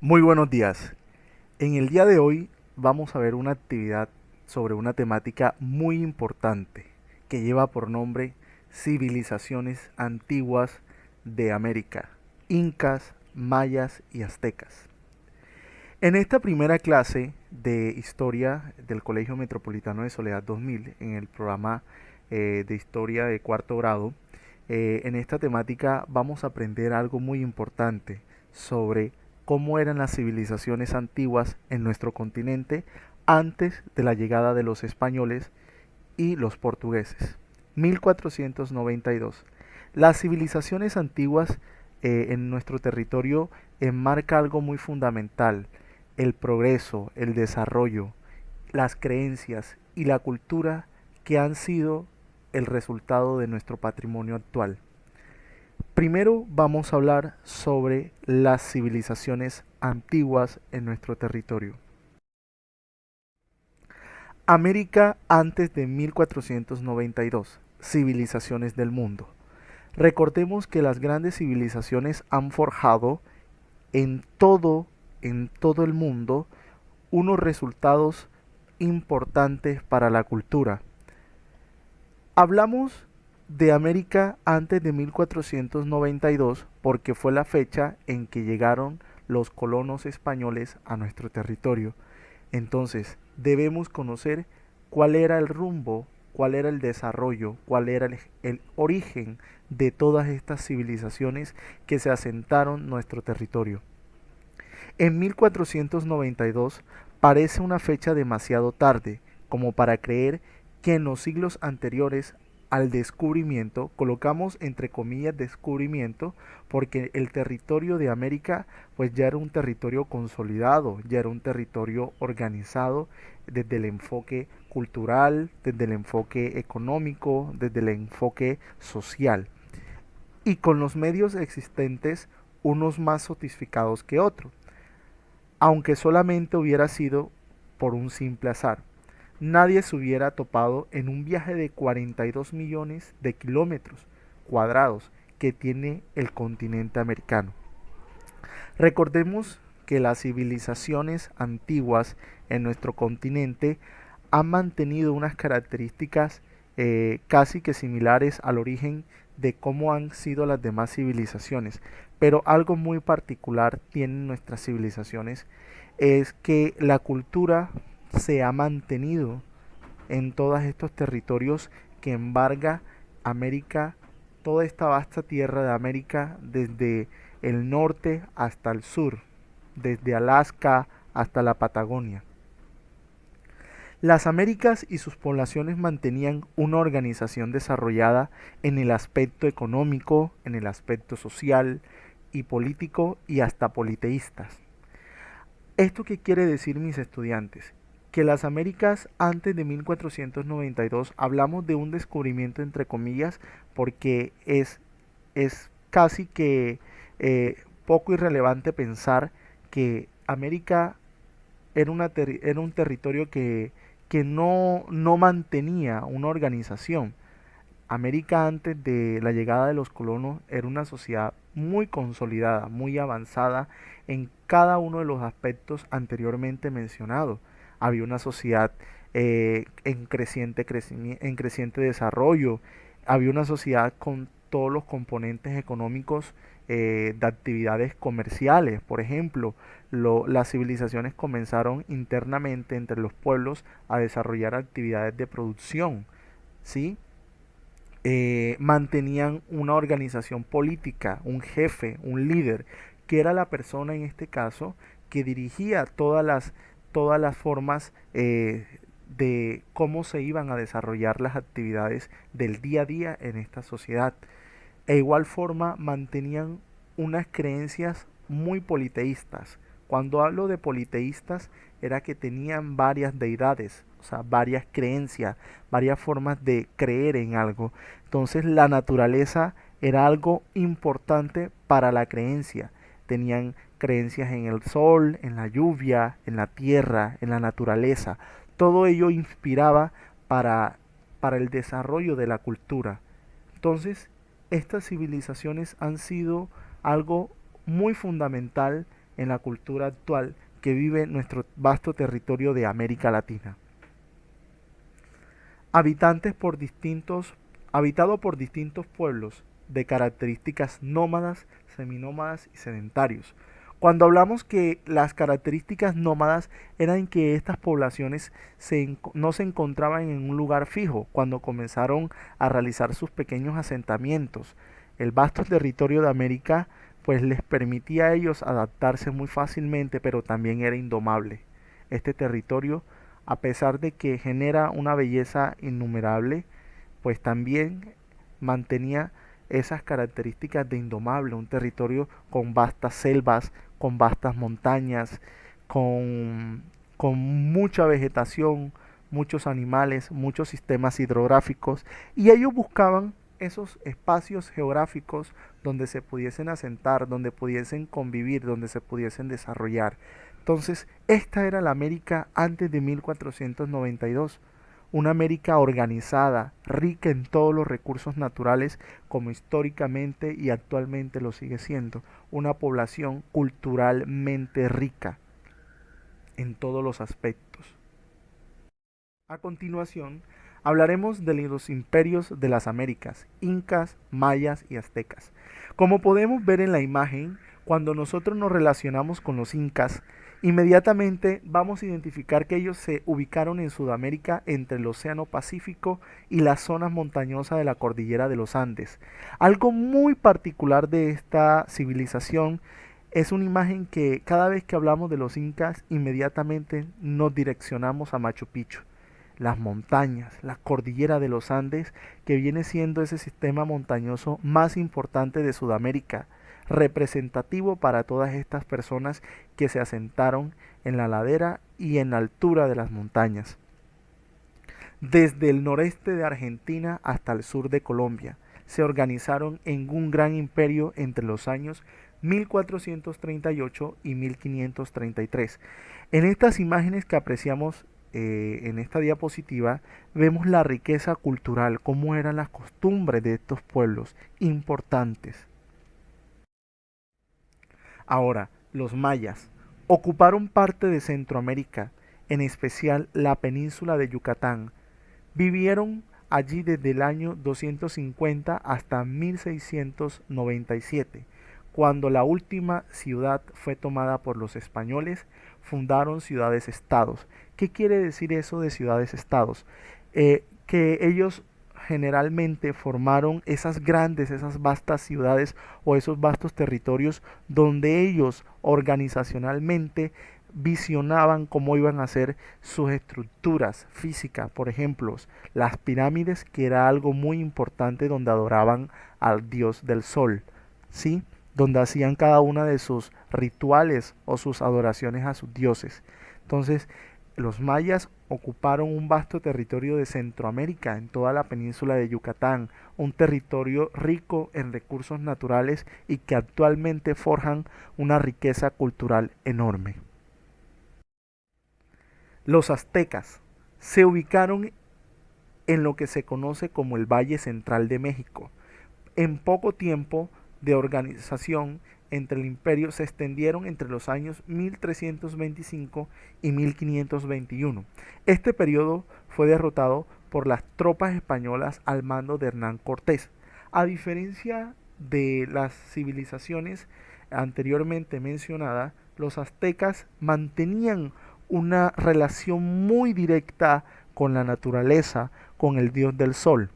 Muy buenos días. En el día de hoy vamos a ver una actividad sobre una temática muy importante que lleva por nombre Civilizaciones antiguas de América, incas, mayas y aztecas. En esta primera clase de historia del Colegio Metropolitano de Soledad 2000, en el programa de historia de cuarto grado, en esta temática vamos a aprender algo muy importante sobre cómo eran las civilizaciones antiguas en nuestro continente antes de la llegada de los españoles y los portugueses. 1492. Las civilizaciones antiguas en nuestro territorio enmarca algo muy fundamental: el progreso, el desarrollo, las creencias y la cultura que han sido el resultado de nuestro patrimonio actual. Primero vamos a hablar sobre las civilizaciones antiguas en nuestro territorio. América antes de 1492. Civilizaciones del mundo. Recordemos que las grandes civilizaciones han forjado en todo el mundo unos resultados importantes para la cultura. Hablamos de América antes de 1492 porque fue la fecha en que llegaron los colonos españoles a nuestro territorio. Entonces, debemos conocer cuál era el rumbo, cuál era el desarrollo, cuál era el origen de todas estas civilizaciones que se asentaron en nuestro territorio. En 1492 parece una fecha demasiado tarde como para creer que en los siglos anteriores al descubrimiento, colocamos entre comillas descubrimiento, porque el territorio de América pues ya era un territorio consolidado, ya era un territorio organizado desde el enfoque cultural, desde el enfoque económico, desde el enfoque social, y con los medios existentes unos más sofisticados que otros, aunque solamente hubiera sido por un simple azar. Nadie se hubiera topado en un viaje de 42 millones de kilómetros cuadrados que tiene el continente americano. Recordemos que las civilizaciones antiguas en nuestro continente han mantenido unas características casi que similares al origen de cómo han sido las demás civilizaciones, pero algo muy particular tienen nuestras civilizaciones, es que la cultura se ha mantenido en todos estos territorios que embarga América, toda esta vasta tierra de América, desde el norte hasta el sur, desde Alaska hasta la Patagonia. Las Américas y sus poblaciones mantenían una organización desarrollada en el aspecto económico, en el aspecto social y político, y hasta politeístas. ¿Esto qué quiere decir, mis estudiantes? Que las Américas antes de 1492 hablamos de un descubrimiento entre comillas porque es casi que poco irrelevante pensar que América era un territorio que no mantenía una organización. América antes de la llegada de los colonos era una sociedad muy consolidada, muy avanzada en cada uno de los aspectos anteriormente mencionados. Había una sociedad en creciente desarrollo, había una sociedad con todos los componentes económicos de actividades comerciales. Por ejemplo, las civilizaciones comenzaron internamente entre los pueblos a desarrollar actividades de producción, ¿sí? Mantenían una organización política, un jefe, un líder, que era la persona en este caso que dirigía todas las formas de cómo se iban a desarrollar las actividades del día a día en esta sociedad. E igual forma mantenían unas creencias muy politeístas. Cuando hablo de politeístas era que tenían varias deidades, o sea, varias creencias, varias formas de creer en algo. Entonces la naturaleza era algo importante para la creencia. Tenían creencias en el sol, en la lluvia, en la tierra, en la naturaleza. Todo ello inspiraba para el desarrollo de la cultura. Entonces, estas civilizaciones han sido algo muy fundamental en la cultura actual que vive nuestro vasto territorio de América Latina. Habitantes por distintos, habitado por distintos pueblos de características nómadas, seminómadas y sedentarios. Cuando hablamos que las características nómadas eran que estas poblaciones no se encontraban en un lugar fijo cuando comenzaron a realizar sus pequeños asentamientos. El vasto territorio de América pues les permitía a ellos adaptarse muy fácilmente, pero también era indomable. Este territorio, a pesar de que genera una belleza innumerable, pues también mantenía esas características de indomable, un territorio con vastas selvas, con vastas montañas, con mucha vegetación, muchos animales, muchos sistemas hidrográficos, y ellos buscaban esos espacios geográficos donde se pudiesen asentar, donde pudiesen convivir, donde se pudiesen desarrollar. Entonces, esta era la América antes de 1492, una América organizada, rica en todos los recursos naturales, como históricamente y actualmente lo sigue siendo, una población culturalmente rica en todos los aspectos. A continuación, hablaremos de los imperios de las Américas, incas, mayas y aztecas. Como podemos ver en la imagen, cuando nosotros nos relacionamos con los incas, inmediatamente vamos a identificar que ellos se ubicaron en Sudamérica entre el Océano Pacífico y las zonas montañosas de la cordillera de los Andes. Algo muy particular de esta civilización es una imagen que cada vez que hablamos de los incas, inmediatamente nos direccionamos a Machu Picchu. Las montañas, la cordillera de los Andes, que viene siendo ese sistema montañoso más importante de Sudamérica, representativo para todas estas personas que se asentaron en la ladera y en la altura de las montañas. Desde el noreste de Argentina hasta el sur de Colombia, se organizaron en un gran imperio entre los años 1438 y 1533. En estas imágenes que apreciamos en esta diapositiva, vemos la riqueza cultural, cómo eran las costumbres de estos pueblos importantes. Ahora, los mayas ocuparon parte de Centroamérica, en especial la península de Yucatán. Vivieron allí desde el año 250 hasta 1697. Cuando la última ciudad fue tomada por los españoles, fundaron ciudades-estados. ¿Qué quiere decir eso de ciudades-estados? Que ellos generalmente formaron esas grandes, esas vastas ciudades o esos vastos territorios donde ellos organizacionalmente visionaban cómo iban a ser sus estructuras físicas. Por ejemplo, las pirámides, que era algo muy importante donde adoraban al dios del sol, ¿sí? Donde hacían cada una de sus rituales o sus adoraciones a sus dioses. Entonces, los mayas ocuparon un vasto territorio de Centroamérica, en toda la península de Yucatán, un territorio rico en recursos naturales y que actualmente forjan una riqueza cultural enorme. Los aztecas se ubicaron en lo que se conoce como el Valle Central de México. En poco tiempo de organización entre el imperio se extendieron entre los años 1325 y 1521. Este periodo fue derrotado por las tropas españolas al mando de Hernán Cortés. A diferencia de las civilizaciones anteriormente mencionadas, los aztecas mantenían una relación muy directa con la naturaleza, con el dios del sol.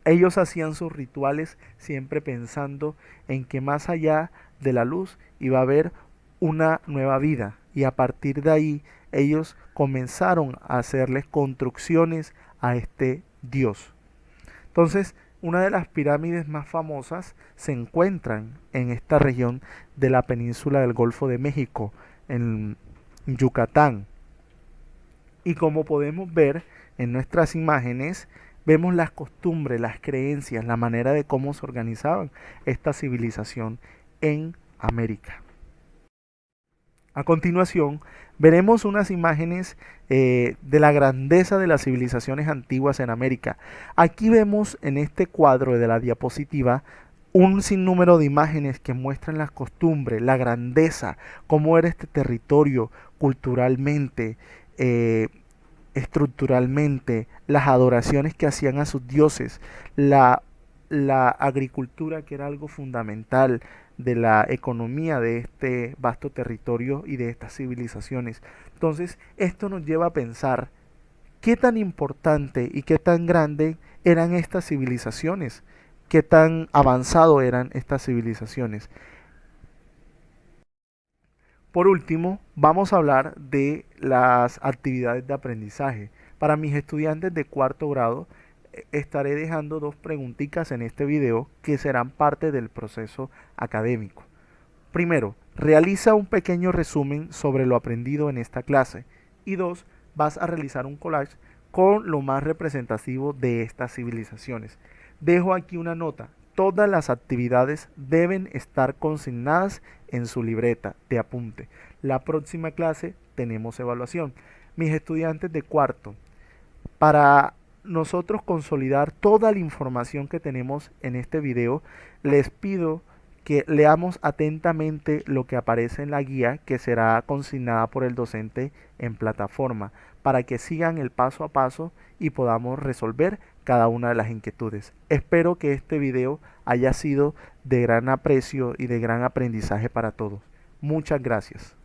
Ellos hacían sus rituales siempre pensando en que más allá de la luz iba a haber una nueva vida, y a partir de ahí ellos comenzaron a hacerles construcciones a este dios. Entonces, una de las pirámides más famosas se encuentran en esta región de la península del Golfo de México, en Yucatán. Y como podemos ver en nuestras imágenes, vemos las costumbres, las creencias, la manera de cómo se organizaban esta civilización en América. A continuación, veremos unas imágenes de la grandeza de las civilizaciones antiguas en América. Aquí vemos en este cuadro de la diapositiva un sinnúmero de imágenes que muestran las costumbres, la grandeza, cómo era este territorio culturalmente, eh, estructuralmente, las adoraciones que hacían a sus dioses, la, la agricultura que era algo fundamental de la economía de este vasto territorio y de estas civilizaciones. Entonces, esto nos lleva a pensar qué tan importante y qué tan grande eran estas civilizaciones, qué tan avanzado eran estas civilizaciones. Por último, vamos a hablar de las actividades de aprendizaje. Para mis estudiantes de cuarto grado, estaré dejando dos preguntitas en este video que serán parte del proceso académico. Primero, realiza un pequeño resumen sobre lo aprendido en esta clase. Y dos, vas a realizar un collage con lo más representativo de estas civilizaciones. Dejo aquí una nota. Todas las actividades deben estar consignadas en su libreta de apunte. La próxima clase tenemos evaluación. Mis estudiantes de cuarto, para nosotros consolidar toda la información que tenemos en este video, les pido que leamos atentamente lo que aparece en la guía que será consignada por el docente en plataforma para que sigan el paso a paso y podamos resolver cada una de las inquietudes. Espero que este video haya sido de gran aprecio y de gran aprendizaje para todos. Muchas gracias.